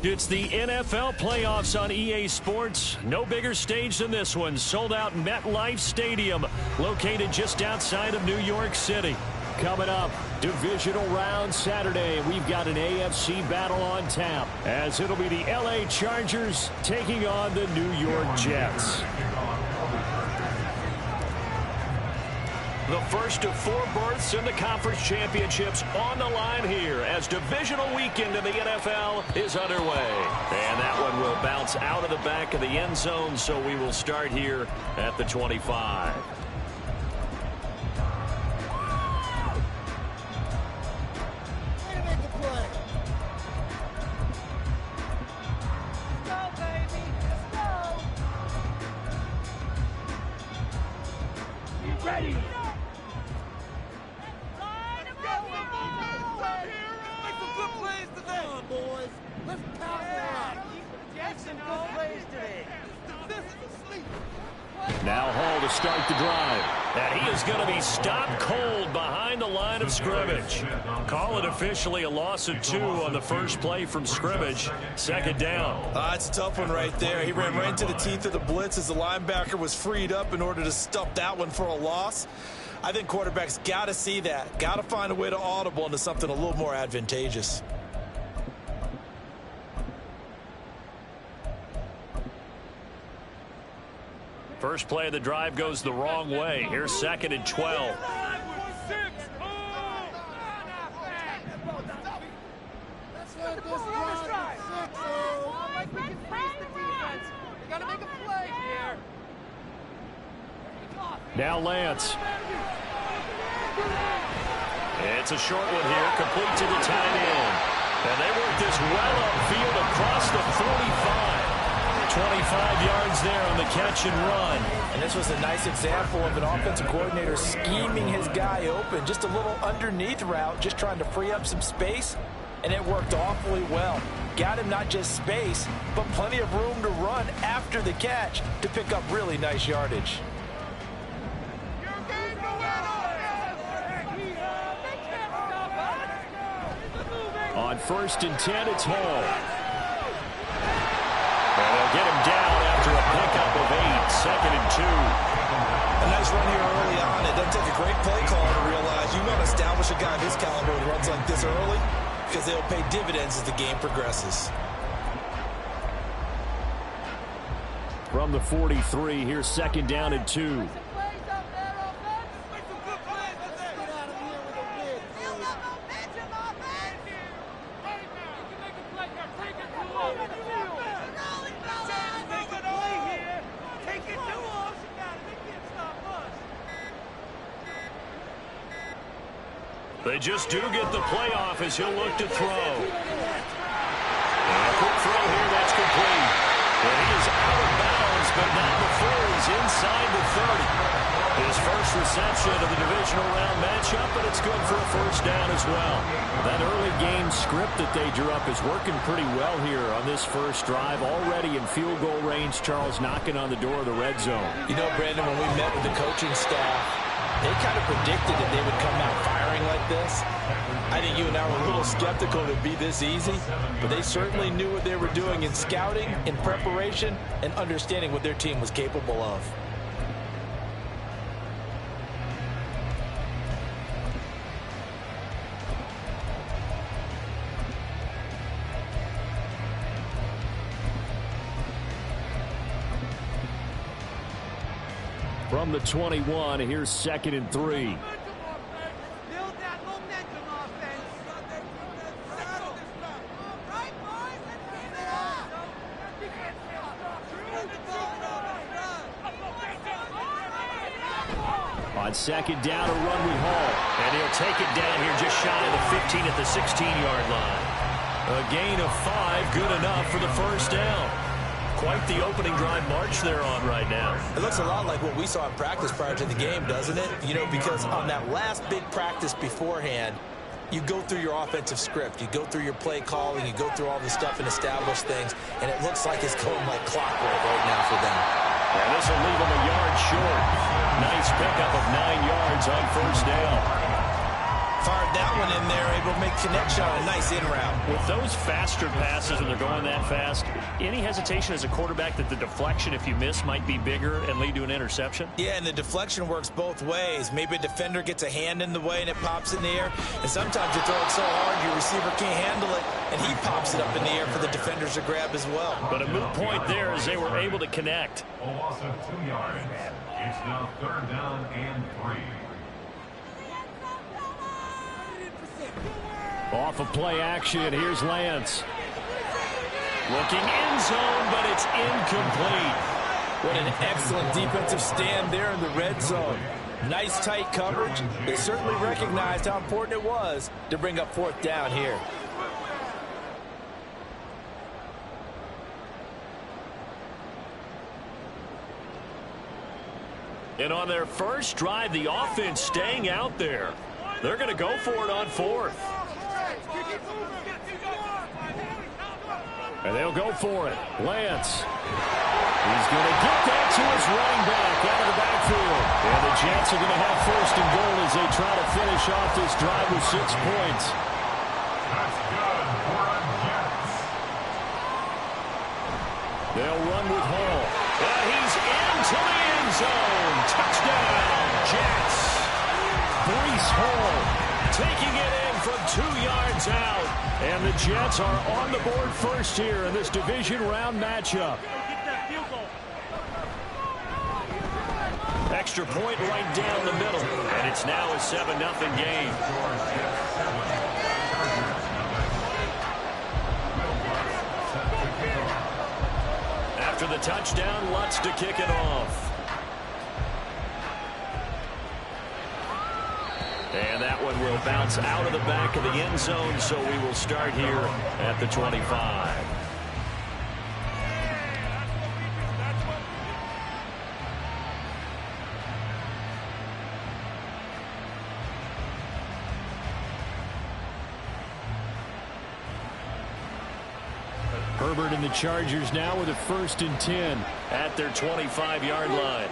It's the NFL playoffs on EA Sports. No bigger stage than this one. Sold out MetLife Stadium, located just outside of New York City. Coming up, divisional round Saturday. We've got an AFC battle on tap, as it'll be the LA Chargers taking on the New York Jets. The first of 4 berths in the conference championships on the line here as divisional weekend in the NFL is underway. And that one will bounce out of the back of the end zone, so we will start here at the 25. Ready. Now Hall to start the drive. And he is going to be stopped cold behind the line of scrimmage. Call it officially a loss of 2 on the first play from scrimmage. Second down. It's a tough one right there. He ran right into the teeth of the blitz as the linebacker was freed up in order to stuff that one for a loss. I think quarterbacks got to see that. Got to find a way to audible into something a little more advantageous. First play of the drive goes the wrong way. Here's 2nd and 12. Now Lance. It's a short one here, complete to the tight end. And they work this well upfield across the 45. 25 yards there on the catch and run. And this was a nice example of an offensive coordinator scheming his guy open. Just a little underneath route, just trying to free up some space. And it worked awfully well. Got him not just space, but plenty of room to run after the catch to pick up really nice yardage. On 1st and 10, it's Hall. And they'll get him down after a pickup of 8, 2nd and 2. A nice run here early on. It doesn't take a great play caller to realize you want to establish a guy of his caliber with runs like this early because they'll pay dividends as the game progresses. From the 43, here's 2nd down and 2. They just do get the playoff as he'll look to throw. And a quick throw here, that's complete. And he is out of bounds, but not before he's inside the 30. His first reception of the divisional round matchup, but it's good for a first down as well. That early game script that they drew up is working pretty well here on this first drive. Already in field goal range, Charles knocking on the door of the red zone. You know, Brandon, when we met with the coaching staff, they kind of predicted that they would come out firing like this. I think you and I were a little skeptical it would be this easy, but they certainly knew what they were doing in scouting, in preparation, and understanding what their team was capable of. From the 21, here's 2nd and 3. On 2nd down, a run with Hall. And he'll take it down here just shy of the 15 at the 16-yard line. A gain of 5, good enough for the first down. Quite the opening drive march they're on right now. It looks a lot like what we saw in practice prior to the game, doesn't it? You know, because on that last big practice beforehand, you go through your offensive script. You go through your play calling. You go through all the stuff and establish things. And it looks like it's going like clockwork right now for them. And this will leave them a yard short. Nice pickup of 9 yards on first down. Fired that one in there, able to make connection on a nice in route. With those faster passes when they're going that fast, any hesitation as a quarterback that the deflection, if you miss, might be bigger and lead to an interception? Yeah, and the deflection works both ways. Maybe a defender gets a hand in the way and it pops in the air. And sometimes you throw it so hard your receiver can't handle it, and he pops it up in the air for the defenders to grab as well. But a moot point there as they were able to connect. A loss of 2 yards. It's now 3rd down and 3. Off of play action, here's Lance. Looking end zone, but it's incomplete. What an excellent defensive stand there in the red zone. Nice tight coverage. They certainly recognized how important it was to bring up 4th down here. And on their first drive, the offense staying out there. They're going to go for it on 4th. And they'll go for it. Lance. He's going to get that to his running back out of the backfield. And the Jets are going to have 1st and goal as they try to finish off this drive with 6 points. That's good for the Jets. They'll run with Hall. And he's into the end zone. Touchdown, Jets. Breece Hall taking it in from 2 yards out. And the Jets are on the board first here in this division round matchup. Extra point right down the middle. And it's now a 7-0 game. After the touchdown, Lutz to kick it off. And that one will bounce out of the back of the end zone, so we will start here at the 25. Herbert and the Chargers now with a 1st and 10 at their 25-yard line.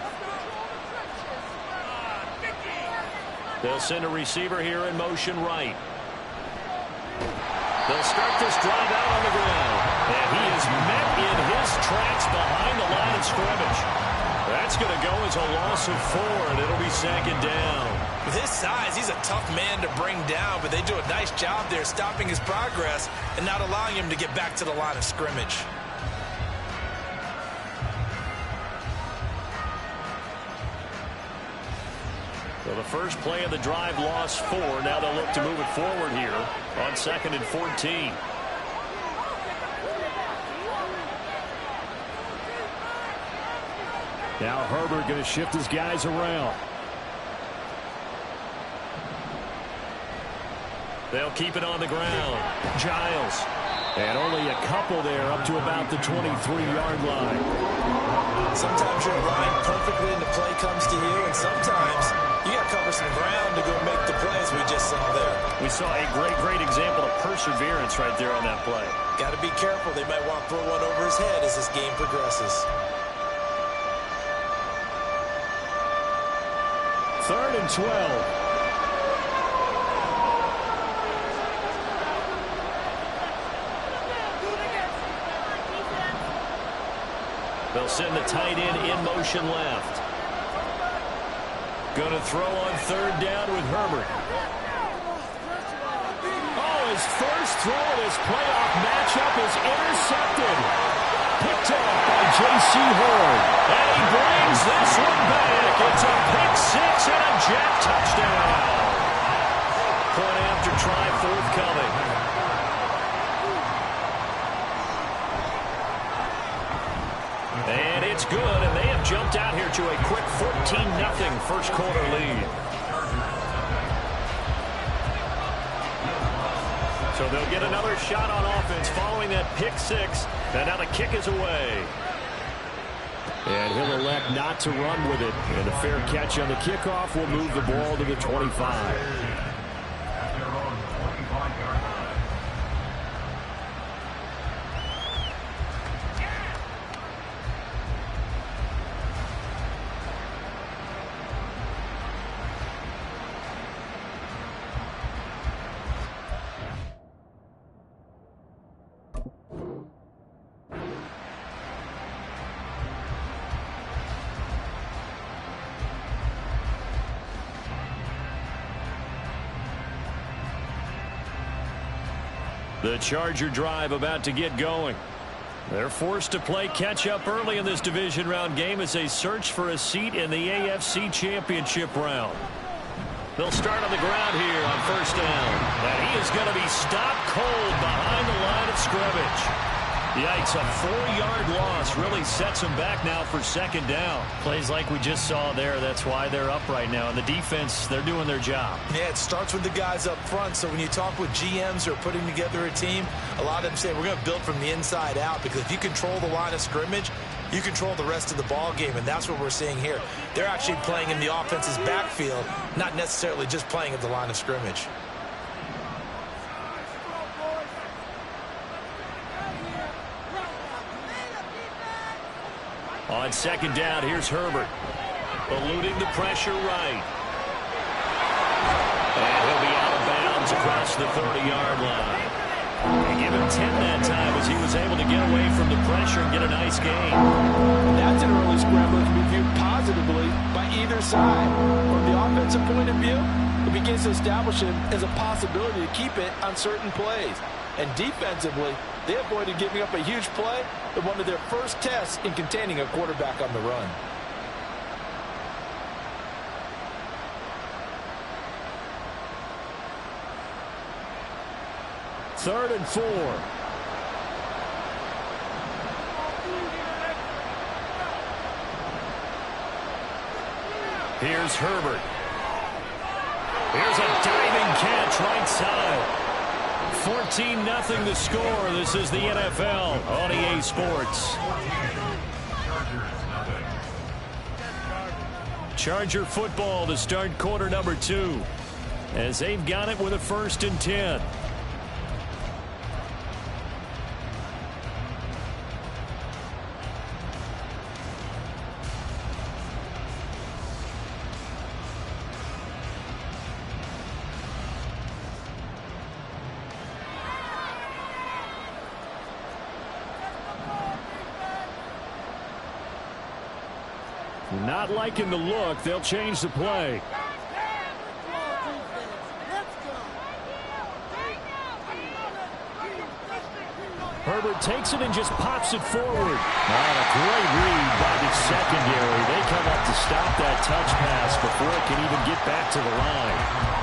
They'll send a receiver here in motion right. They'll start this drive out on the ground. And he is met in his tracks behind the line of scrimmage. That's going to go as a loss of 4, and it'll be 2nd down. With his size, he's a tough man to bring down, but they do a nice job there stopping his progress and not allowing him to get back to the line of scrimmage. So the first play of the drive lost 4. Now they'll look to move it forward here on 2nd and 14. Now Herbert going to shift his guys around. They'll keep it on the ground. Giles. And only a couple there up to about the 23-yard line. Sometimes you're aligned perfectly and the play comes to you, and sometimes you got to cover some ground to go make the plays we just saw there. We saw a great example of perseverance right there on that play. Got to be careful. They might want to throw one over his head as this game progresses. 3rd and 12. They'll send the tight end in motion left. Going to throw on 3rd down with Herbert. Oh, his first throw in his playoff matchup is intercepted. Picked off by J.C. Horn. And he brings this one back. It's a pick 6 and a Jet touchdown. Point after try forthcoming. And it's good, and they have jumped out here to a quick 14-0 first quarter lead. So they'll get another shot on offense following that pick 6, and now the kick is away. And he'll elect not to run with it. And a fair catch on the kickoff will move the ball to the 25. The Charger drive about to get going. They're forced to play catch-up early in this division round game as they search for a seat in the AFC Championship round. They'll start on the ground here on first down. And he is going to be stopped cold behind the line of scrimmage. Yikes, a 4-yard loss really sets them back now for second down. Plays like we just saw there, that's why they're up right now. And the defense, they're doing their job. Yeah, it starts with the guys up front. So when you talk with GMs who are putting together a team, a lot of them say we're going to build from the inside out, because if you control the line of scrimmage, you control the rest of the ball game, and that's what we're seeing here. They're actually playing in the offense's backfield, not necessarily just playing at the line of scrimmage. On second down, here's Herbert. Eluding the pressure right. And he'll be out of bounds across the 30-yard line. They give him 10 that time as he was able to get away from the pressure and get a nice gain. That's an early scramble that can be viewed positively by either side. From the offensive point of view, it begins to establish him as a possibility to keep it on certain plays. And defensively, they avoided giving up a huge play in one of their first tests in containing a quarterback on the run. Third and 4. Here's Herbert. Here's a diving catch right side. 14-0 the score. This is the NFL on EA Sports. Charger football to start quarter number 2, as they've got it with a 1st and 10. Not liking the look. They'll change the play. Herbert takes it and just pops it forward. A great read by the secondary. They come up to stop that touch pass before it can even get back to the line.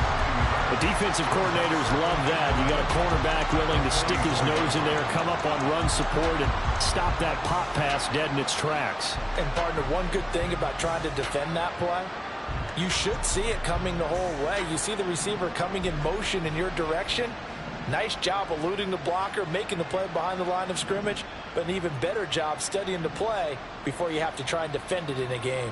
The defensive coordinators love that. You got a cornerback willing to stick his nose in there, come up on run support, and stop that pop pass dead in its tracks. And, partner, one good thing about trying to defend that play, you should see it coming the whole way. You see the receiver coming in motion in your direction. Nice job eluding the blocker, making the play behind the line of scrimmage, but an even better job studying the play before you have to try and defend it in a game.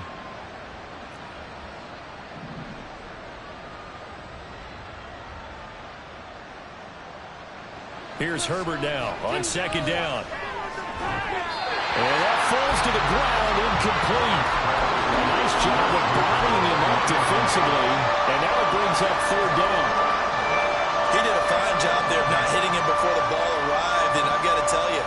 Here's Herbert now on second down. And that falls to the ground, incomplete. A nice job of bodying him up defensively, and now it brings up 3rd down. He did a fine job there of not hitting him before the ball arrived, and I've got to tell you,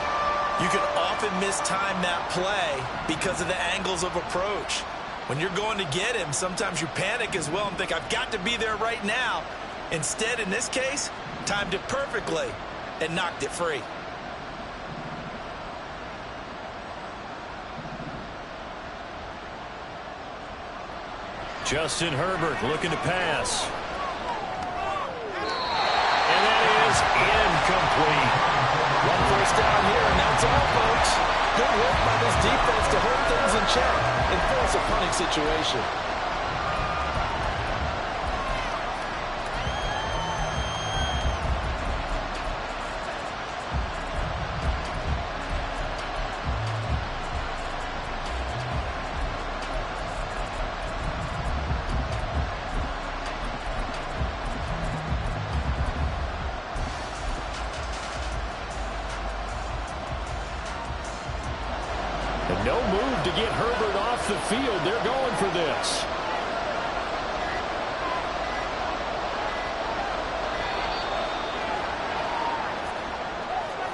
you can often mistime that play because of the angles of approach. When you're going to get him, sometimes you panic as well and think, I've got to be there right now. Instead, in this case, timed it perfectly and knocked it free. Justin Herbert looking to pass. And that is incomplete. 1 first down here, and that's all, folks. Good work by this defense to hold things in check and force a punting situation. No move to get Herbert off the field. They're going for this.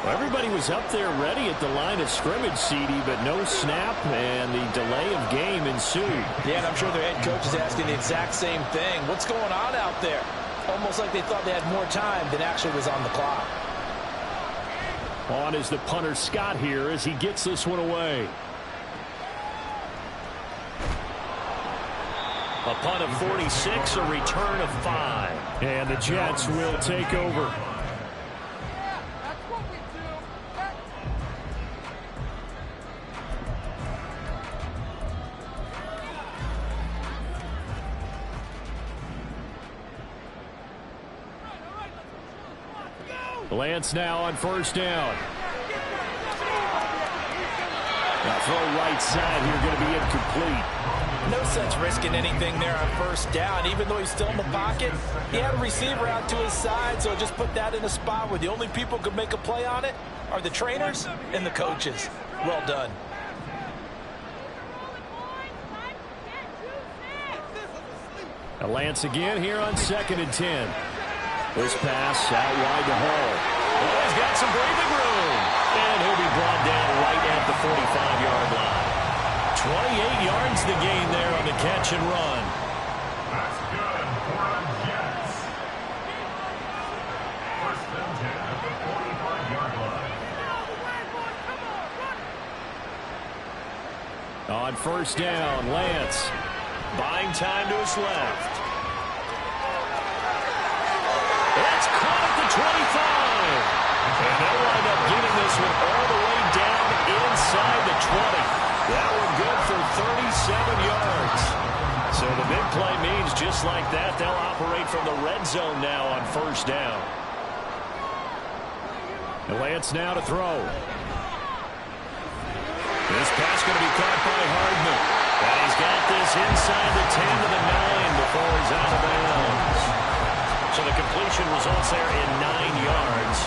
Well, everybody was up there ready at the line of scrimmage, CD, but no snap, and the delay of game ensued. Yeah, and I'm sure their head coach is asking the exact same thing. What's going on out there? Almost like they thought they had more time than actually was on the clock. On is the punter Scott here as he gets this one away. A punt of 46, a return of 5. And the Jets will take over. Lance now on first down. Now throw right side here, going to be incomplete. No sense risking anything there on first down. Even though he's still in the pocket, he had a receiver out to his side, so just put that in a spot where the only people who could make a play on it are the trainers and the coaches. Well done. Now Lance again here on 2nd and 10. This pass out wide to Hall. Oh, he's got some breathing room. And he'll be brought down right at the 45-yard line. 28 yards the gain there on the catch and run. That's good for the Jets. First and 10 at the 45-yard line. On first down, Lance buying time to his left. That's caught at the 25. And they'll wind up getting this one all the way down inside the 20. That one good for 37 yards. So the big play means just like that, they'll operate from the red zone now on first down. And Lance now to throw. This pass going to be caught by Hardman. And he's got this inside the 10 to the 9 before he's out of bounds. So the completion results there in 9 yards.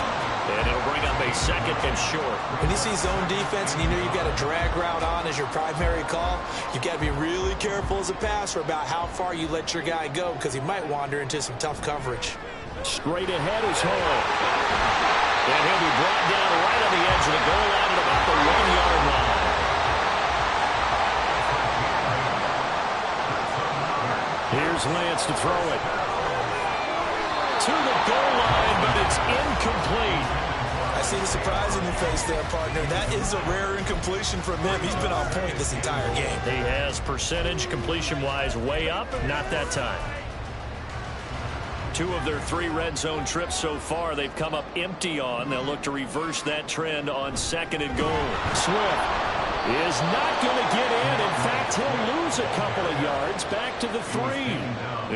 And it'll bring up a 2nd and short. When you see zone defense and you know you've got a drag route on as your primary call, you've got to be really careful as a passer about how far you let your guy go because he might wander into some tough coverage. Straight ahead is Hall. And he'll be brought down right on the edge of the goal line at about the 1-yard line. Here's Lance to throw it. To the goal line, but it's incomplete. I see the surprise in your face there, partner. That is a rare incompletion from him. He's been on point this entire game. He has percentage completion-wise way up, not that time. 2 of their 3 red zone trips so far they've come up empty on. They'll look to reverse that trend on 2nd and goal. Swift is not going to get in. In fact, he'll lose a couple of yards back to the 3.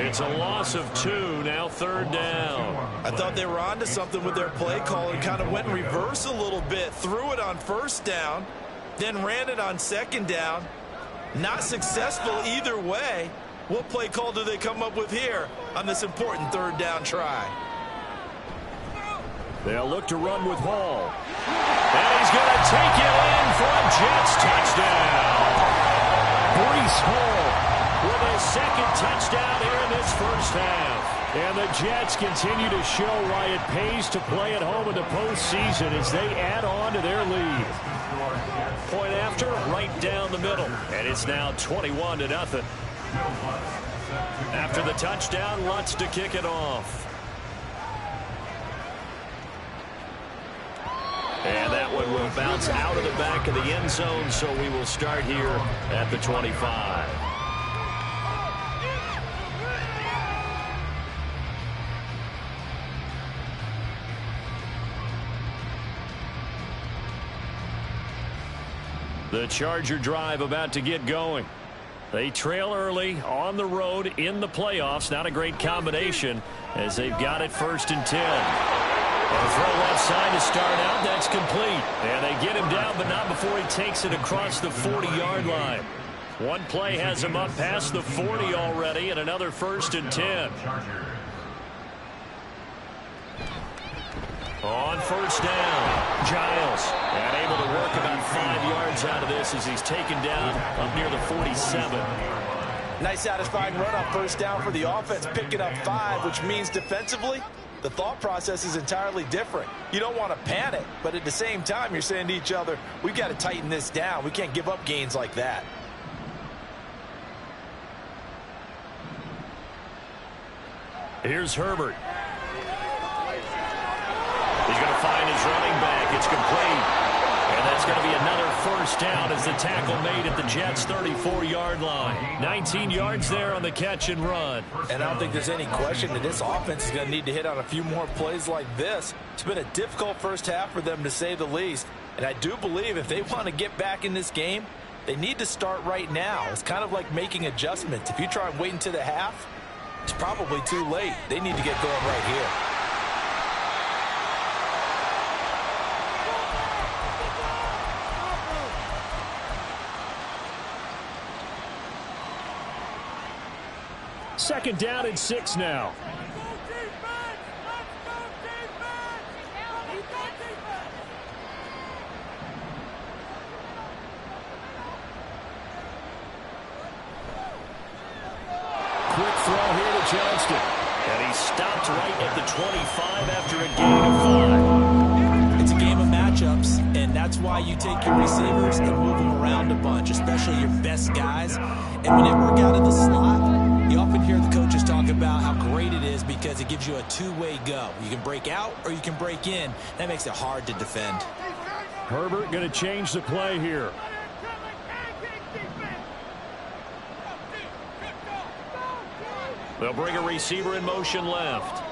It's a loss of 2, now 3rd down. I thought they were onto something with their play call and kind of went in reverse a little bit. Threw it on first down, then ran it on 2nd down. Not successful either way. What play call do they come up with here on this important 3rd down try? They'll look to run with Hall. And he's going to take it in for a Jets touchdown. Breece Hall with a 2nd touchdown here in this first half. And the Jets continue to show why it pays to play at home in the postseason as they add on to their lead. Point after, right down the middle. And it's now 21-0. After the touchdown, Lutz to kick it off. And that one will bounce out of the back of the end zone, so we will start here at the 25. The Charger drive about to get going. They trail early on the road in the playoffs. Not a great combination as they've got it 1st and 10. A throw left side to start out. That's complete. And they get him down, but not before he takes it across the 40-yard line. One play has him up past the 40 already, and another 1st and 10. On first down, Giles. And able to work about 5 yards out of this as he's taken down up near the 47. Nice satisfying run on first down for the offense, picking up 5, which means defensively, the thought process is entirely different. You don't want to panic, but at the same time, you're saying to each other, we've got to tighten this down. We can't give up gains like that. Here's Herbert. He's going to find his running back. It's complete. first down as the tackle made at the Jets' 34-yard line. 19 yards there on the catch and run. And I don't think there's any question that this offense is going to need to hit on a few more plays like this. It's been a difficult first half for them, to say the least. And I do believe if they want to get back in this game, they need to start right now. It's kind of like making adjustments. If you try and wait until the half, it's probably too late. They need to get going right here. Second down and 6 now. Quick throw here to Johnston. And he stopped right at the 25 after a gain of 5. It's a game of matchups, and that's why you take your receivers and move them around a bunch, especially your best guys. And when they work out of the slot, you often hear the coaches talk about how great it is because it gives you a two-way go. You can break out or you can break in. That makes it hard to defend. Herbert going to change the play here. They'll bring a receiver in motion left.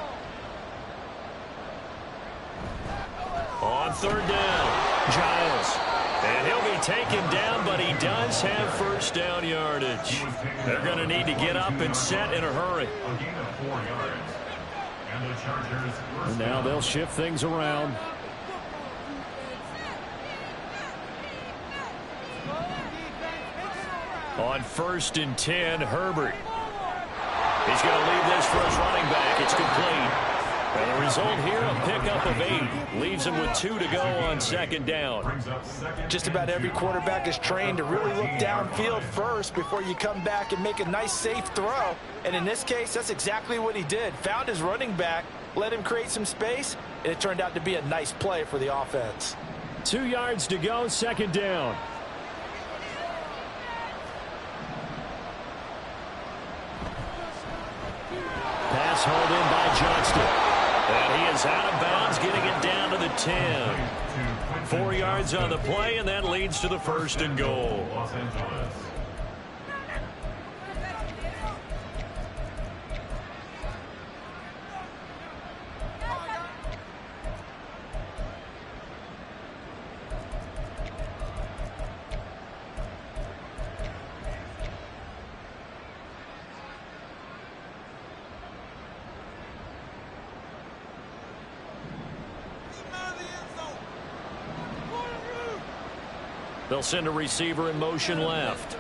On third down, Giles. And he'll be taken down, but he does have first down yardage. They're going to need to get up and set in a hurry. And now they'll shift things around. On 1st and 10, Herbert. He's going to leave this for his running back. It's complete. And the result here, a pickup of 8. Leaves him with 2 to go on 2nd down. Just about every quarterback is trained to really look downfield first before you come back and make a nice, safe throw. And in this case, that's exactly what he did. Found his running back, let him create some space, and it turned out to be a nice play for the offense. 2 yards to go, 2nd down. Pass hauled in by Johnston. And he is out of bounds, getting it down to the 10. 4 yards on the play, and that leads to the 1st and goal. They'll send a receiver in motion left.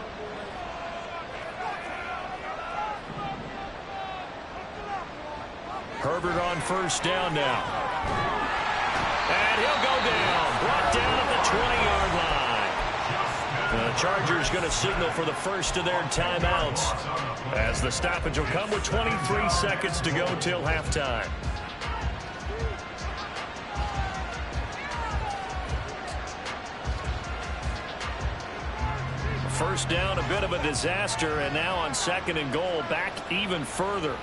Herbert on 1st down now. And he'll go down. Brought down at the 20-yard line. The Chargers going to signal for the first of their timeouts, as the stoppage will come with 23 seconds to go till halftime. First down, a bit of a disaster, and now on 2nd and goal, back even further.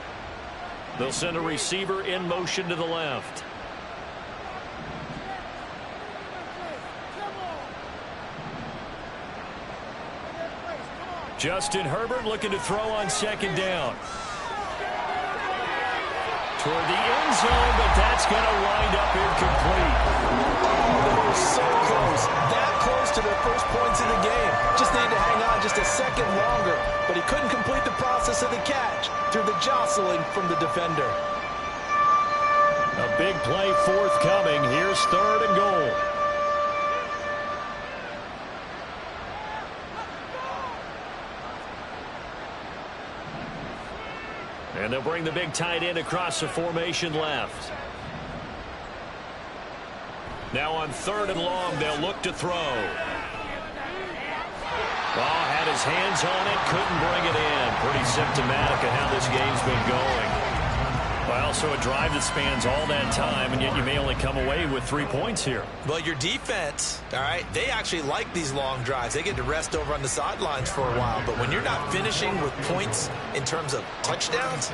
They'll send a receiver in motion to the left. Justin Herbert looking to throw on 2nd down. Toward the end zone, but that's going to wind up incomplete. They were so close, that close to their first points in the game. Just needed to hang on just a second longer, but he couldn't complete the process of the catch through the jostling from the defender. A big play forthcoming. Here's 3rd and goal. And they'll bring the big tight end across the formation left. Now on 3rd and long, they'll look to throw. Had his hands on it, couldn't bring it in. Pretty symptomatic of how this game's been going. Well, so a drive that spans all that time, and yet you may only come away with 3 points here. Well, your defense, all right, they actually like these long drives. They get to rest over on the sidelines for a while. But when you're not finishing with points in terms of touchdowns,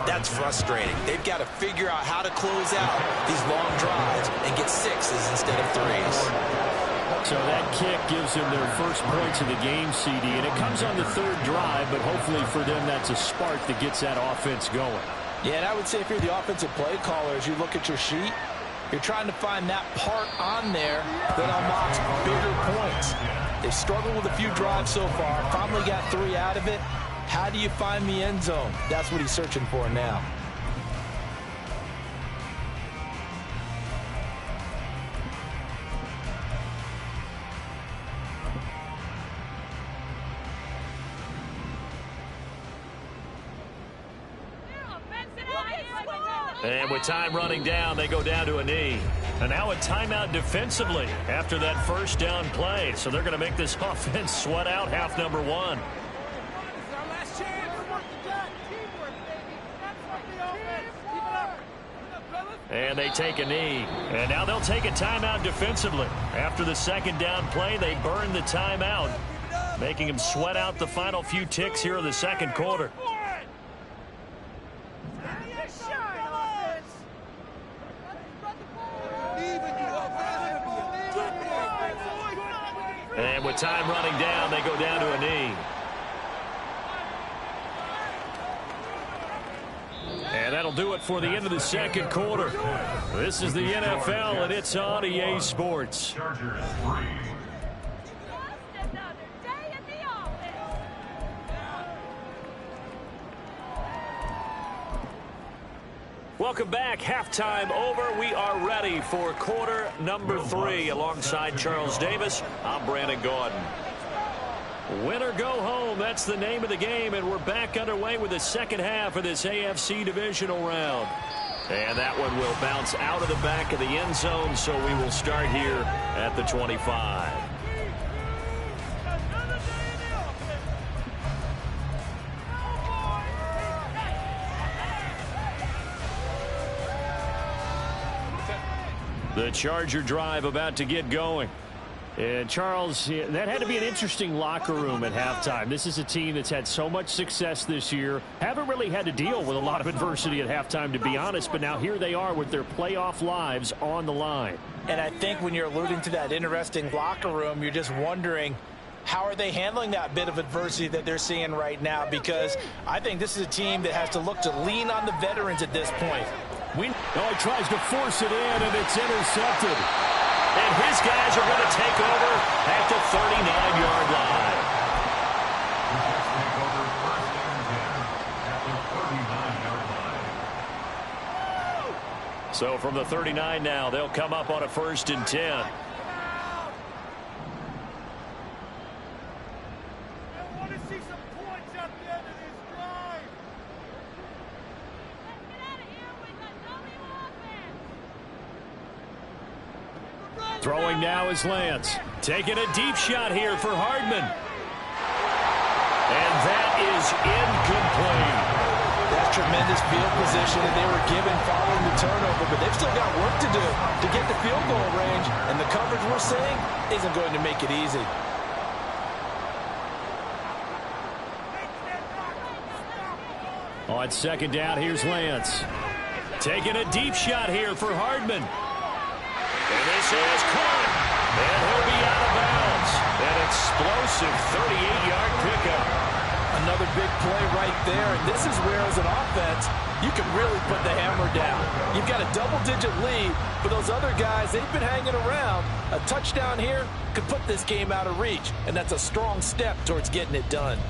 that's frustrating. They've got to figure out how to close out these long drives and get 6s instead of 3s. So that kick gives them their first points of the game, CD, and it comes on the third drive, but hopefully for them that's a spark that gets that offense going. Yeah, and I would say if you're the offensive play caller, as you look at your sheet, you're trying to find that part on there that unlocks bigger points. They've struggled with a few drives so far, finally got 3 out of it. How do you find the end zone? That's what he's searching for now. And with time running down, they go down to a knee. And now a timeout defensively after that first down play. So they're going to make this offense sweat out half number 1. And they take a knee. And now they'll take a timeout defensively. After the second down play, they burn the timeout, making them sweat out the final few ticks here in the second quarter. And with time running down, they go down to a knee. And that'll do it for the end of the second quarter. This is the NFL, and it's on EA Sports. Chargers 3. Welcome back. Halftime over. We are ready for quarter number 3. Alongside Charles Davis, I'm Brandon Gaudin. Win or go home, that's the name of the game, and we're back underway with the second half of this AFC Divisional round. And that one will bounce out of the back of the end zone, so we will start here at the 25. The Charger drive about to get going. And Charles, that had to be an interesting locker room at halftime. This is a team that's had so much success this year. Haven't really had to deal with a lot of adversity at halftime, to be honest. But now here they are with their playoff lives on the line. And I think when you're alluding to that interesting locker room, you're just wondering, how are they handling that bit of adversity that they're seeing right now? Because I think this is a team that has to look to lean on the veterans at this point. He tries to force it in, and it's intercepted. And his guys are going to take over at the 39-yard line. Take over first and 10 at the 39-yard line. So from the 39 now, they'll come up on a 1st and 10. Throwing now is Lance. Taking a deep shot here for Hardman. And that is incomplete. That's tremendous field position that they were given following the turnover, but they've still got work to do to get the field goal range, and the coverage we're seeing isn't going to make it easy. On second down, here's Lance. Taking a deep shot here for Hardman. And this is caught. And he'll be out of bounds. An explosive 38-yard pickup. Another big play right there. And this is where, as an offense, you can really put the hammer down. You've got a double-digit lead, but those other guys, they've been hanging around. A touchdown here could put this game out of reach, and that's a strong step towards getting it done.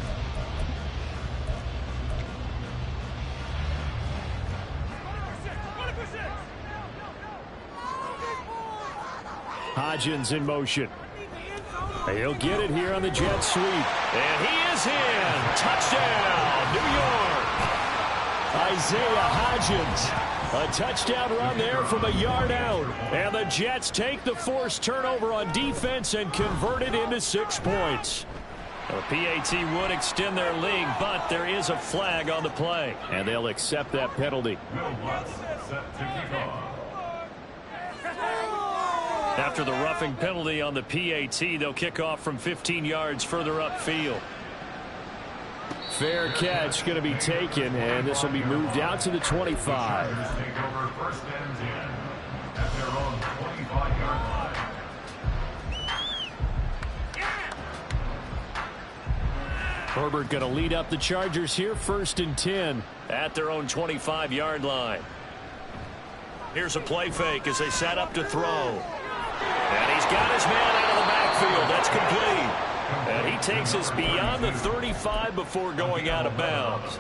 Hodgins in motion. He'll get it here on the jet sweep. And he is in. Touchdown, New York. Isaiah Hodgins. A touchdown run there from a yard out. And the Jets take the forced turnover on defense and convert it into 6 points. The PAT would extend their lead, but there is a flag on the play. And they'll accept that penalty. Set to kick off. After the roughing penalty on the PAT, they'll kick off from 15 yards further upfield. Fair catch going to be taken, and this will be moved out to the 25. Take over first and 10 at their own 25-yard line. Herbert going to lead up the Chargers here, 1st and 10 at their own 25-yard line. Here's a play fake as they set up to throw. And he's got his man out of the backfield. That's complete. And he takes us beyond the 35 before going out of bounds.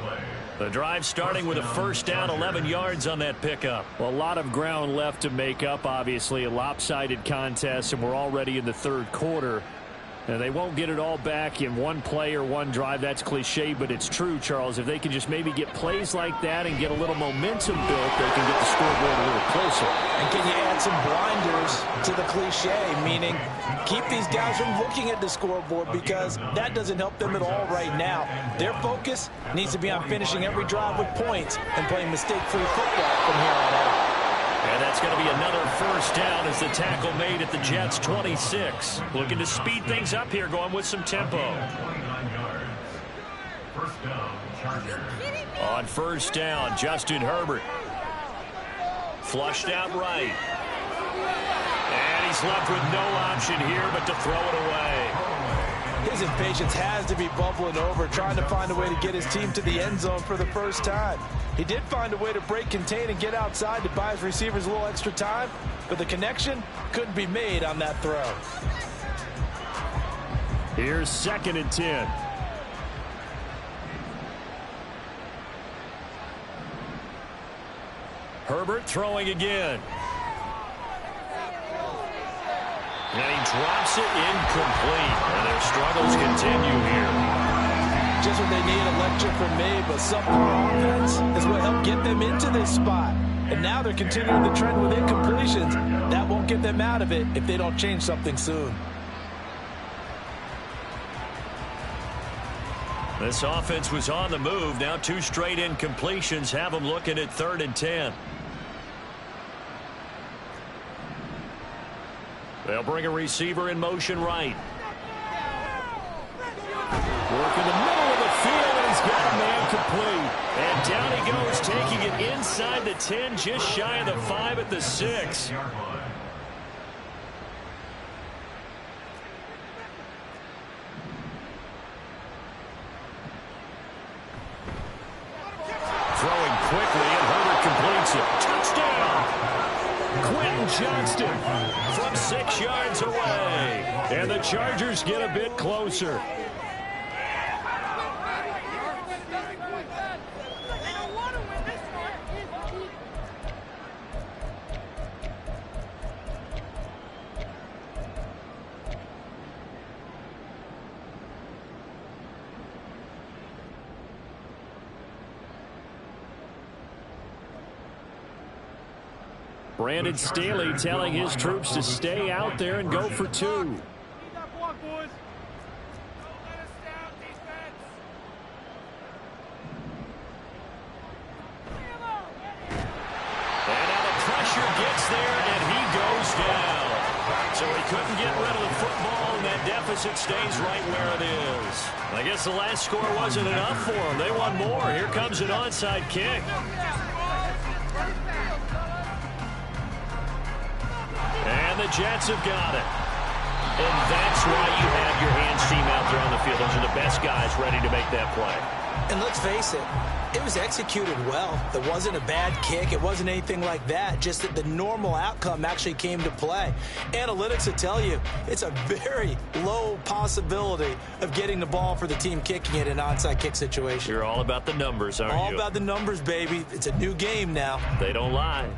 The drive starting with a 1st down, 11 yards on that pickup. Well, a lot of ground left to make up, obviously. A lopsided contest, and we're already in the 3rd quarter. And they won't get it all back in one play or one drive. That's cliche, but it's true, Charles. If they can just maybe get plays like that and get a little momentum built, they can get the scoreboard a little closer. And can you add some blinders to the cliche, meaning keep these guys from looking at the scoreboard, because that doesn't help them at all right now. Their focus needs to be on finishing every drive with points and playing mistake-free football from here on out. And that's going to be another 1st down as the tackle made at the Jets' 26. Looking to speed things up here, going with some tempo. 29 yards. 1st down, Chargers. On 1st down, Justin Herbert. Flushed out right. And he's left with no option here but to throw it away. His impatience has to be bubbling over, trying to find a way to get his team to the end zone for the 1st time. He did find a way to break, contain, and get outside to buy his receivers a little extra time, but the connection couldn't be made on that throw. Here's 2nd and 10. Herbert throwing again. And he drops it incomplete. And their struggles continue here. Just what they need, a lecture from me, but subpar offense is what helped get them into this spot. And now they're continuing the trend with incompletions. That won't get them out of it if they don't change something soon. This offense was on the move. Now 2 straight incompletions have them looking at 3rd and 10. They'll bring a receiver in motion right. Work in the middle of the field, and he's got a man complete. And down he goes, taking it inside the 10, just shy of the 5 at the 6. Throwing quickly, and Herbert completes it. Touchdown! Quentin Johnston from 6 yards away. And the Chargers get a bit closer. Brandon Staley telling his troops to stay out there and go for 2. And now the pressure gets there, and he goes down. So he couldn't get rid of the football, and that deficit stays right where it is. I guess the last score wasn't enough for them. They want more. Here comes an onside kick. And the Jets have got it. And that's why you have your hands team out there on the field. Those are the best guys ready to make that play. And let's face it, it was executed well. It wasn't a bad kick. It wasn't anything like that. Just that the normal outcome actually came to play. Analytics will tell you it's a very low possibility of getting the ball for the team kicking it in an onside kick situation. You're all about the numbers, aren't you? All about the numbers, baby. It's a new game now. They don't lie.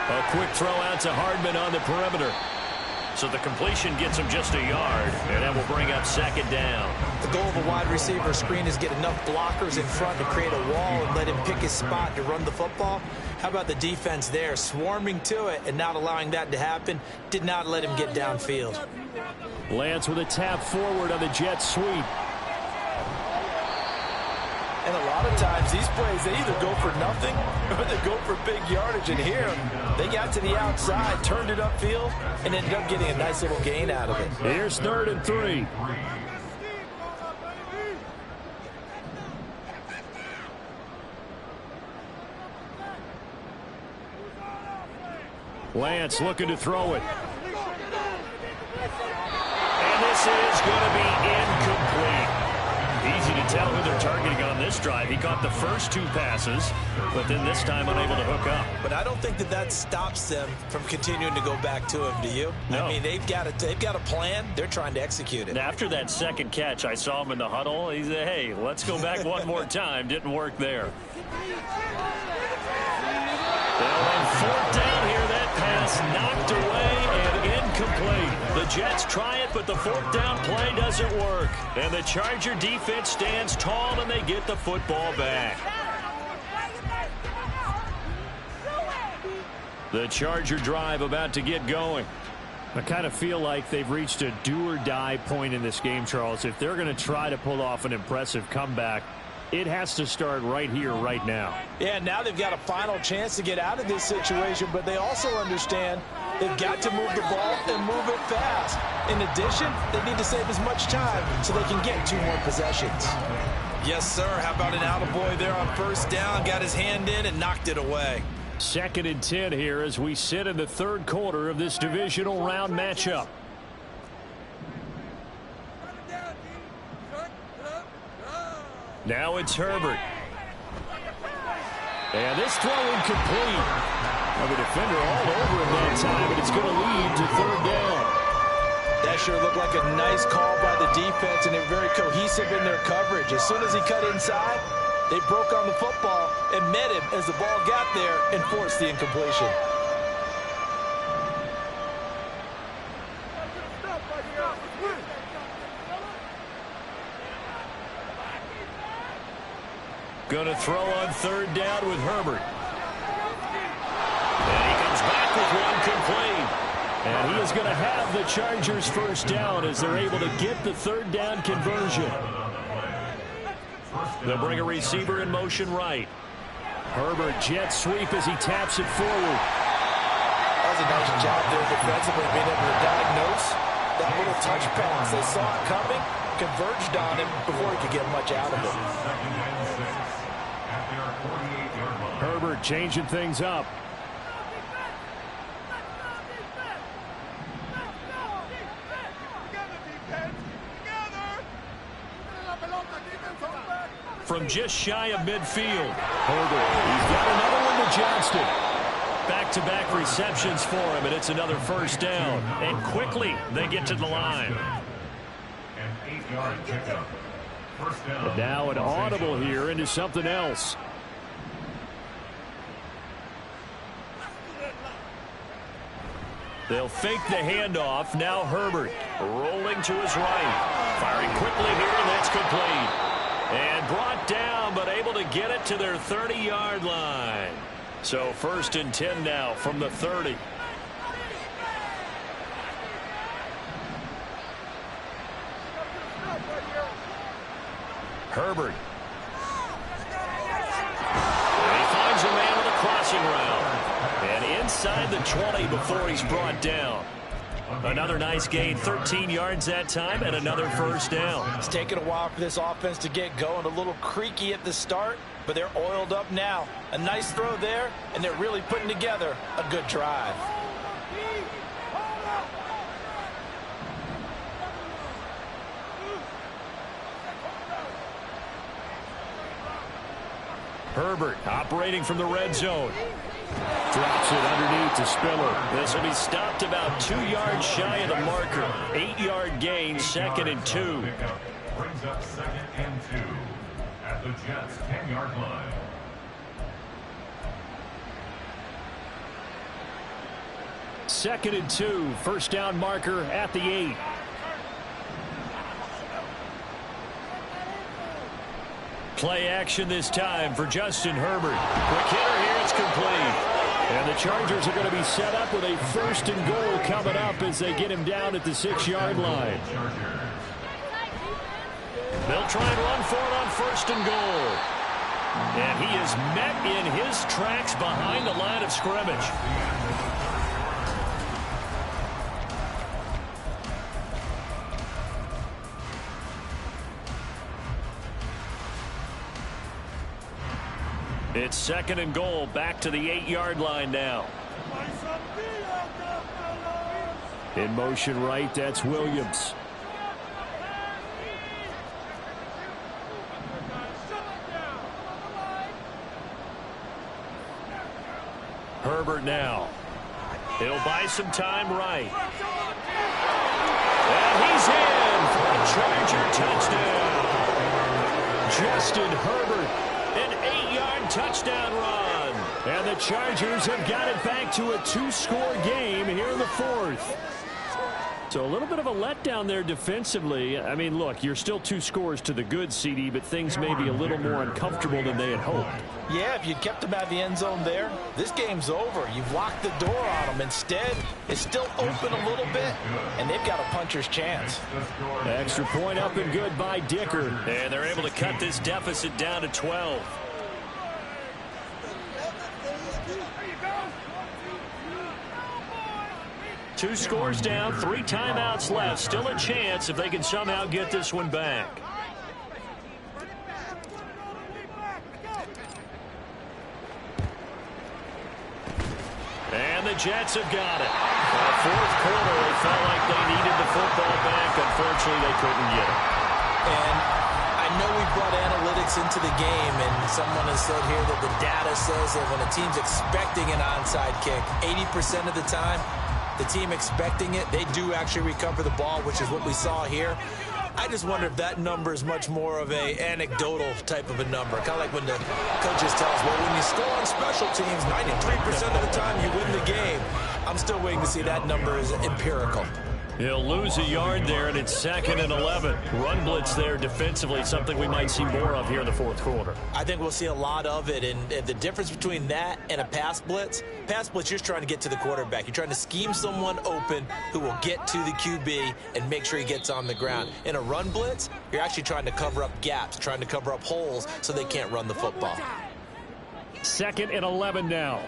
A quick throw out to Hardman on the perimeter. So the completion gets him just a yard, and that will bring up 2nd down. The goal of a wide receiver screen is get enough blockers in front to create a wall and let him pick his spot to run the football. How about the defense there, swarming to it and not allowing that to happen? Did not let him get downfield. Lance with a tap forward on the jet sweep. And a lot of times, these plays, they either go for nothing or they go for big yardage. And here, they got to the outside, turned it upfield, and ended up getting a nice little gain out of it. Here's 3rd and 3. Lance looking to throw it. And this is going to be incomplete. Easy to tell who they're targeting on this drive. He caught the first 2 passes, but then this time unable to hook up. But I don't think that stops them from continuing to go back to him, do you? No. I mean, they've got a plan. They're trying to execute it. And after that second catch, I saw him in the huddle. He said, hey, let's go back one more time. Didn't work there. Well, on 4th down here, that pass knocked away and incomplete. The Jets try it, but the 4th down play doesn't work. And the Charger defense stands tall, and they get the football back. The Charger drive about to get going. I kind of feel like they've reached a do-or-die point in this game, Charles. If they're going to try to pull off an impressive comeback, it has to start right here, right now. Yeah, now they've got a final chance to get out of this situation, but they also understand they've got to move the ball and move it fast. In addition, they need to save as much time so they can get 2 more possessions. Yes, sir. How about an attaboy there on 1st down? Got his hand in and knocked it away. 2nd and 10 here as we sit in the 3rd quarter of this divisional round matchup. Now it's Herbert. And this throw incomplete. Well, the defender all over him that time, but it's going to lead to 3rd down. That sure looked like a nice call by the defense, and they were very cohesive in their coverage. As soon as he cut inside, they broke on the football and met him as the ball got there and forced the incompletion. Going to throw on 3rd down with Herbert. And he comes back with one complete. And he is going to have the Chargers' 1st down as they're able to get the 3rd down conversion. They'll bring a receiver in motion right. Herbert jet sweep as he taps it forward. That was a nice job there defensively, being able to diagnose that little touch pass. They saw it coming, converged on him before he could get much out of it. Herbert changing things up. From just shy of midfield. Herbert, he's got another one to Johnston. Back-to-back receptions for him, and it's another 1st down. And quickly, they get to the line. An 8-yard pickup. 1st down. And now an audible here into something else. They'll fake the handoff. Now Herbert rolling to his right. Firing quickly here, and that's complete. And brought down, but able to get it to their 30-yard line. So 1st and 10 now from the 30. Herbert. And he finds a man with a crossing route. And inside the 20 before he's brought down. Another nice gain, 13 yards that time, and another 1st down. It's taken a while for this offense to get going. A little creaky at the start, but they're oiled up now. A nice throw there, and they're really putting together a good drive. Herbert operating from the red zone. Drops it underneath to Spiller. This will be stopped about 2 yards shy of the marker. 8-yard gain, 2nd and 2. Brings up 2nd and 2 at the Jets' 10-yard line. Second and 2, 1st down marker at the 8. Play action this time for Justin Herbert. Quick hitter here, it's complete. And the Chargers are going to be set up with a 1st and goal coming up as they get him down at the 6-yard line. They'll try and run for it on 1st and goal. And he is met in his tracks behind the line of scrimmage. It's 2nd and goal, back to the 8-yard line now. In motion right, that's Williams. Herbert now. He'll buy some time right. And he's in for a Charger touchdown. Justin Herbert, an 8-yard touchdown run. And the Chargers have got it back to a 2-score game here in the fourth. So a little bit of a letdown there defensively. I mean, look, you're still 2 scores to the good, CD, but things may be a little more uncomfortable than they had hoped. Yeah, if you'd kept them out of the end zone there, this game's over. You've locked the door on them. Instead, it's still open a little bit, and they've got a puncher's chance. Extra point up and good by Dicker. And they're able to cut this deficit down to 12. Two scores down, 3 timeouts left. Still a chance if they can somehow get this one back. And the Jets have got it. Fourth quarter, they felt like they needed the football back. Unfortunately, they couldn't get it. And I know we brought analytics into the game, and someone has said here that the data says that when a team's expecting an onside kick, 80% of the time, the team expecting it, they do actually recover the ball, which is what we saw here. I just wonder if that number is much more of a anecdotal type of a number. Kind of like when the coaches tell us, well, when you score on special teams, 93% of the time you win the game. I'm still waiting to see that number is empirical. He'll lose a yard there, and it's 2nd and 11. Run blitz there defensively, something we might see more of here in the fourth quarter. I think we'll see a lot of it, and the difference between that and a pass blitz, you're just trying to get to the quarterback. You're trying to scheme someone open who will get to the QB and make sure he gets on the ground. In a run blitz, you're actually trying to cover up gaps, trying to cover up holes so they can't run the football. 2nd and 11 now.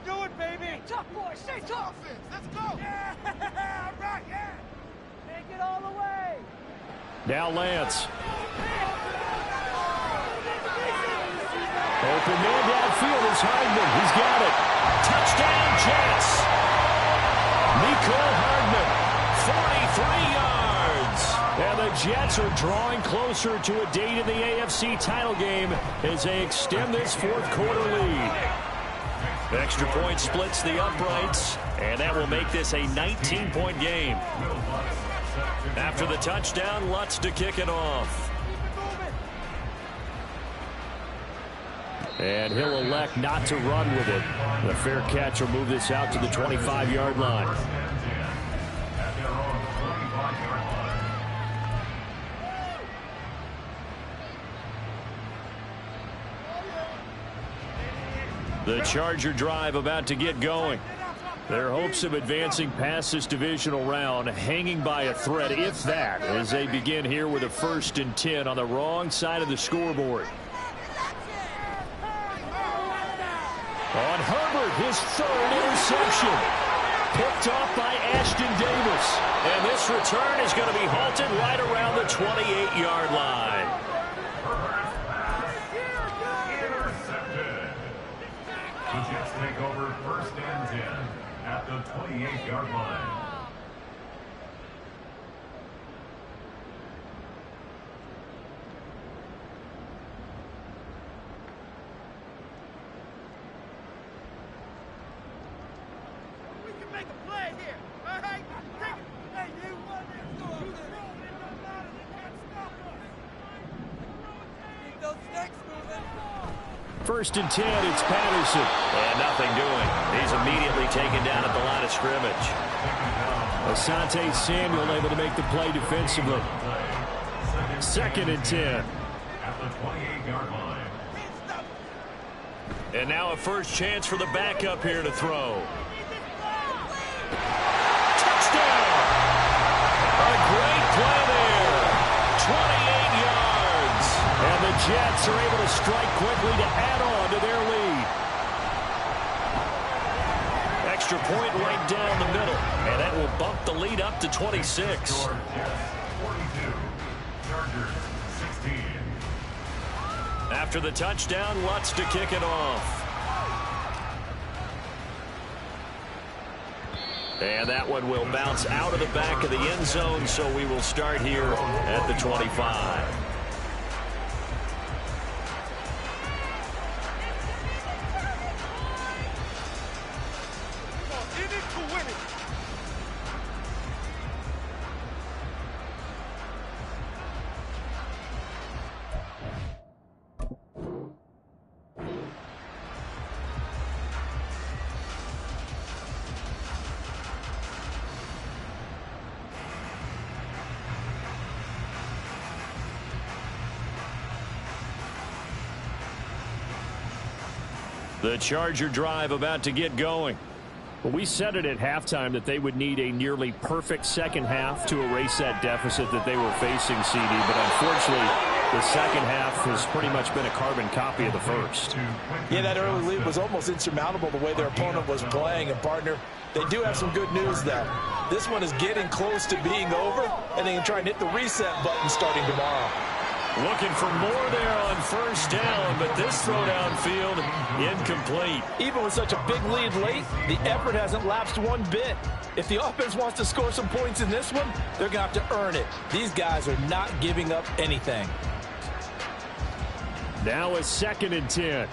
Do it, baby! Tough boy, stay tough! Let's go! Yeah! Right, yeah! Take it all the way! Now Lance. Open man downfield is Hardman. He's got it. Touchdown, Jets! Mecole Hardman, 43 yards. And the Jets are drawing closer to a date in the AFC title game as they extend this fourth quarter lead. Extra point splits the uprights, and that will make this a 19-point game. After the touchdown, Lutz to kick it off. And he'll elect not to run with it. The fair catch will move this out to the 25-yard line. The Charger drive about to get going. Their hopes of advancing past this divisional round hanging by a thread, if that, as they begin here with a 1st and 10 on the wrong side of the scoreboard. On Herbert, his 3rd interception. Picked off by Ashton Davis. And this return is going to be halted right around the 28-yard line. The Jets take over 1st and 10 at the 28-yard line. We can make a play here. All right? Take it. Hey, you want it? You throw it. It don't matter. They can't stop us. Keep those sticks moving. 1st and 10, it's Patterson. And nothing doing. He's immediately taken down at the line of scrimmage. Asante Samuel able to make the play defensively. 2nd and 10. At the 28-yard line. And now a first chance for the backup here to throw. Touchdown! A great play there. 28 yards. And the Jets are able to strike quickly to add on to their lead. Extra point right down the middle. And that will bump the lead up to 26. Your Jets 42, Chargers 16. After the touchdown, Lutz to kick it off. And that one will bounce out of the back of the end zone, so we will start here at the 25. The Charger drive about to get going. Well, we said it at halftime that they would need a nearly perfect second half to erase that deficit that they were facing, CD. But unfortunately, the second half has pretty much been a carbon copy of the first. Yeah, that early lead was almost insurmountable the way their opponent was playing. And, partner, they do have some good news, though. This one is getting close to being over, and they can try and hit the reset button starting tomorrow. Looking for more there on first down, but this throw downfield incomplete. Even with such a big lead late, the effort hasn't lapsed one bit. If the offense wants to score some points in this one, they're going to have to earn it. These guys are not giving up anything. Now a 2nd and 10.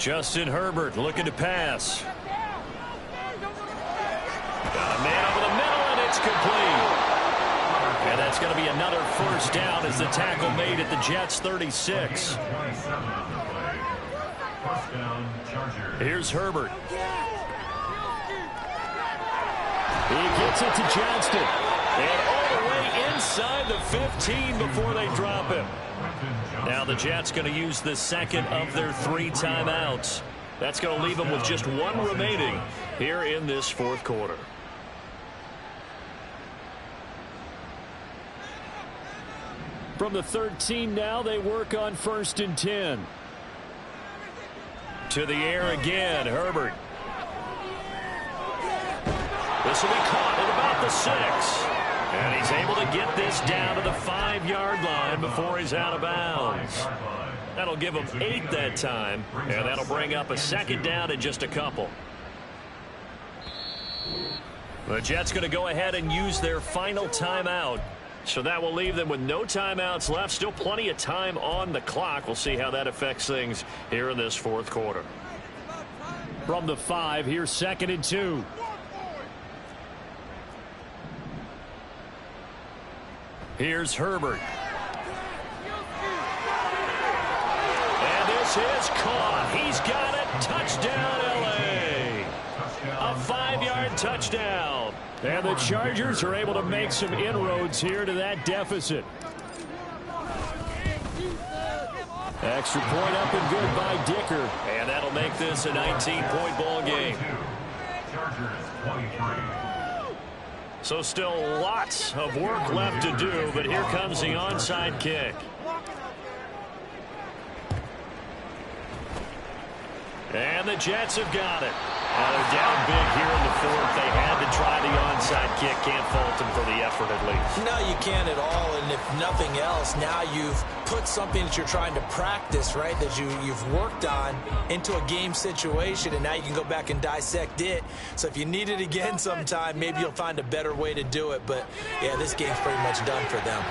Justin Herbert looking to pass. Got a man over the middle, and it's complete. And that's going to be another first down as the tackle made at the Jets' 36. Here's Herbert. He gets it to Johnston. And all the way inside the 15 before they drop him. Now the Jets going to use the second of their 3 timeouts. That's going to leave them with just 1 remaining here in this 4th quarter. From the 13 now, they work on 1st and 10. To the air again, Herbert. This will be caught at about the 6. And he's able to get this down to the 5-yard line before he's out of bounds. That'll give him 8 that time, and that'll bring up a 2nd down in just a couple. The Jets going to go ahead and use their final timeout. So that will leave them with no timeouts left. Still plenty of time on the clock. We'll see how that affects things here in this 4th quarter. From the 5, here's 2nd and 2. Here's Herbert. And this is caught. He's got it. Touchdown, L.A. A 5-yard touchdown. And the Chargers are able to make some inroads here to that deficit. Extra point up and good by Dicker. And that'll make this a 19-point ball game. So still lots of work left to do, but here comes the onside kick. And the Jets have got it. They're down big here in the 4th. They had to try the onside kick. Can't fault them for the effort at least. No, you can't at all. And if nothing else, now you've put something that you're trying to practice, right, that you've worked on into a game situation, and now you can go back and dissect it. So if you need it again sometime, maybe you'll find a better way to do it. But, yeah, this game's pretty much done for them.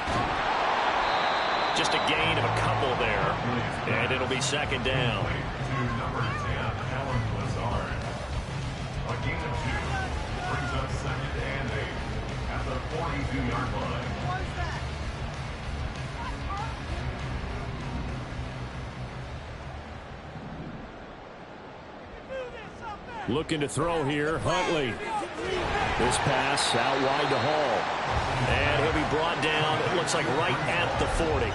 Just a gain of a couple there, and it'll be 2nd down. A gain of 2 brings up 2nd and 8 at the 42-yard line. Looking to throw here, Huntley. This pass out wide to Hall. And he'll be brought down, it looks like right at the 40.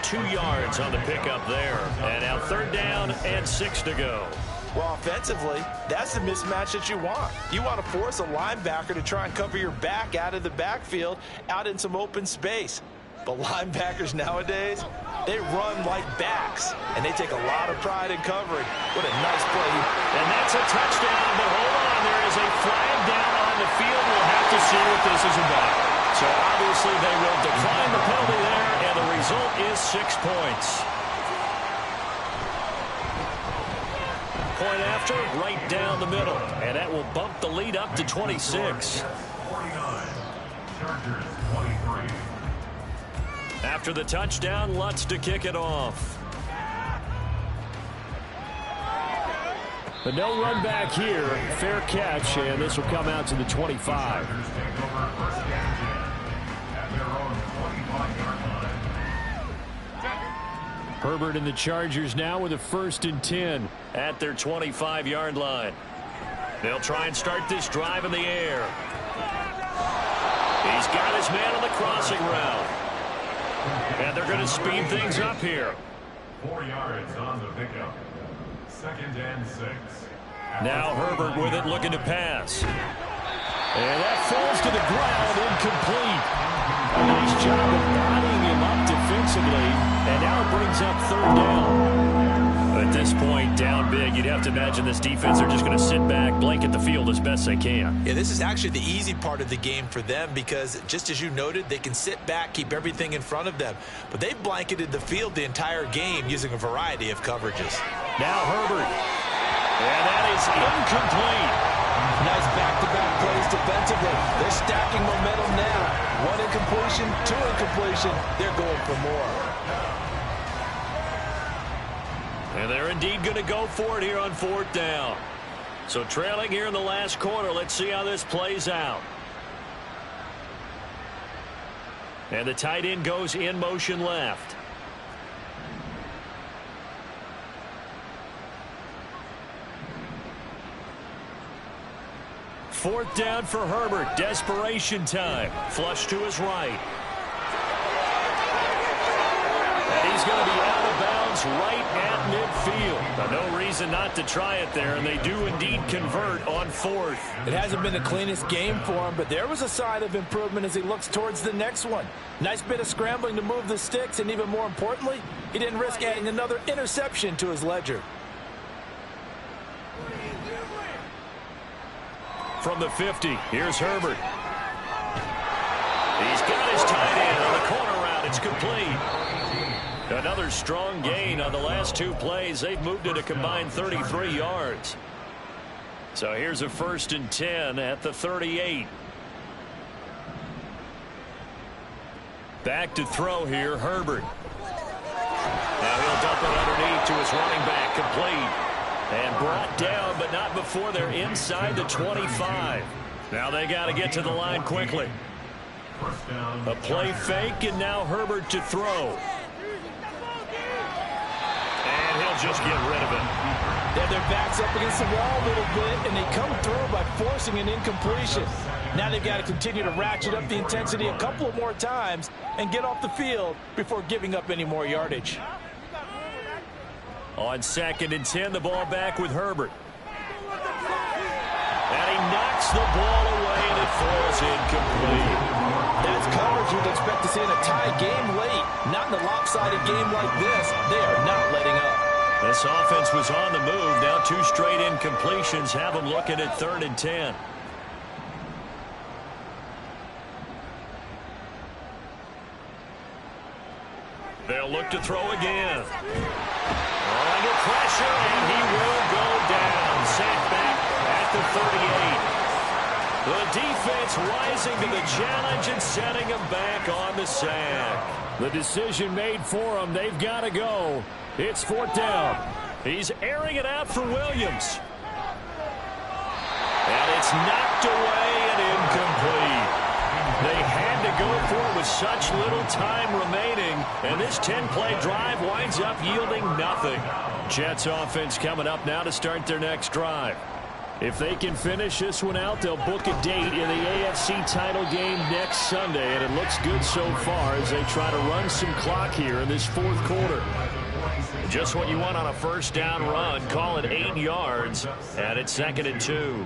2 yards on the pickup there. And now 3rd down and 6 to go. Well, offensively, that's the mismatch that you want. You want to force a linebacker to try and cover your back out of the backfield, out in some open space. But linebackers nowadays, they run like backs, and they take a lot of pride in covering. What a nice play. And that's a touchdown, but hold on, there is a flag down on the field. We'll have to see what this is about. So obviously they will decline the penalty there, and the result is 6 points. Point after, right down the middle. And that will bump the lead up to 26. 49. Chargers 23. After the touchdown, Lutz to kick it off. But no run back here. Fair catch, and this will come out to the 25. Chargers take over first and 10 at their own 25-yard line. Herbert and the Chargers now with a 1st and 10. At their 25-yard line. They'll try and start this drive in the air. He's got his man on the crossing route. And they're going to speed things up here. 4 yards on the pickup. 2nd and 6. Now Herbert with it, looking to pass. And that falls to the ground, incomplete. A nice job of bodying him up defensively. And now it brings up 3rd down. At this point, down big, you'd have to imagine this defense are just going to sit back, blanket the field as best they can. Yeah, this is actually the easy part of the game for them because, just as you noted, they can sit back, keep everything in front of them. But they've blanketed the field the entire game using a variety of coverages. Now Herbert. And that is incomplete. Nice back-to-back plays defensively. They're stacking momentum now. 1 incompletion, 2 incompletion. They're going for more. And they're indeed going to go for it here on 4th down. So trailing here in the last quarter. Let's see how this plays out. And the tight end goes in motion left. Fourth down for Herbert. Desperation time. Flush to his right. And he's going to be out of bounds right at midfield. Now, no reason not to try it there, and they do indeed convert on 4th. It hasn't been the cleanest game for him, but there was a sign of improvement as he looks towards the next one. Nice bit of scrambling to move the sticks, and even more importantly, he didn't risk adding another interception to his ledger. From the 50, here's Herbert. He's got his tight end on the corner route. It's complete. Another strong gain on the last 2 plays. They've moved it a combined 33 yards. So here's a 1st and 10 at the 38. Back to throw here, Herbert. Now he'll dump it underneath to his running back, complete. And brought down, but not before they're inside the 25. Now they got to get to the line quickly. A play fake, and now Herbert to throw. And he'll just get rid of it. They have their backs up against the wall a little bit, and they come through by forcing an incompletion. Now they've got to continue to ratchet up the intensity a couple of more times and get off the field before giving up any more yardage. On 2nd and 10, the ball back with Herbert. And he knocks the ball away, and it falls incomplete. That's coverage you'd expect to see in a tie game late. Not in a lopsided game like this. They are not letting up. This offense was on the move. Now 2 straight incompletions have them looking at 3rd and 10. They'll look to throw again. Under pressure, and he will go down. Sacked back at the 38. The defense rising to the challenge and setting him back on the sack. The decision made for him. They've got to go. It's 4th down. He's airing it out for Williams. And it's knocked away and incomplete. They had to go for it with such little time remaining, and this 10-play drive winds up yielding nothing. Jets offense coming up now to start their next drive. If they can finish this one out, they'll book a date in the AFC title game next Sunday, and it looks good so far as they try to run some clock here in this 4th quarter. Just what you want on a 1st down run. Call it 8 yards, and it's 2nd and 2.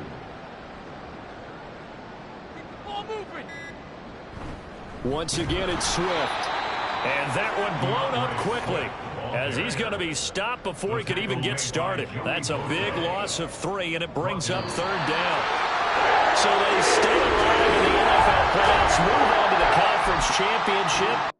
Once again, it's Swift. And that one blown up quickly as he's going to be stopped before he could even get started. That's a big loss of 3, and it brings up 3rd down. So they stay alive in the NFL playoffs, move on to the conference championship.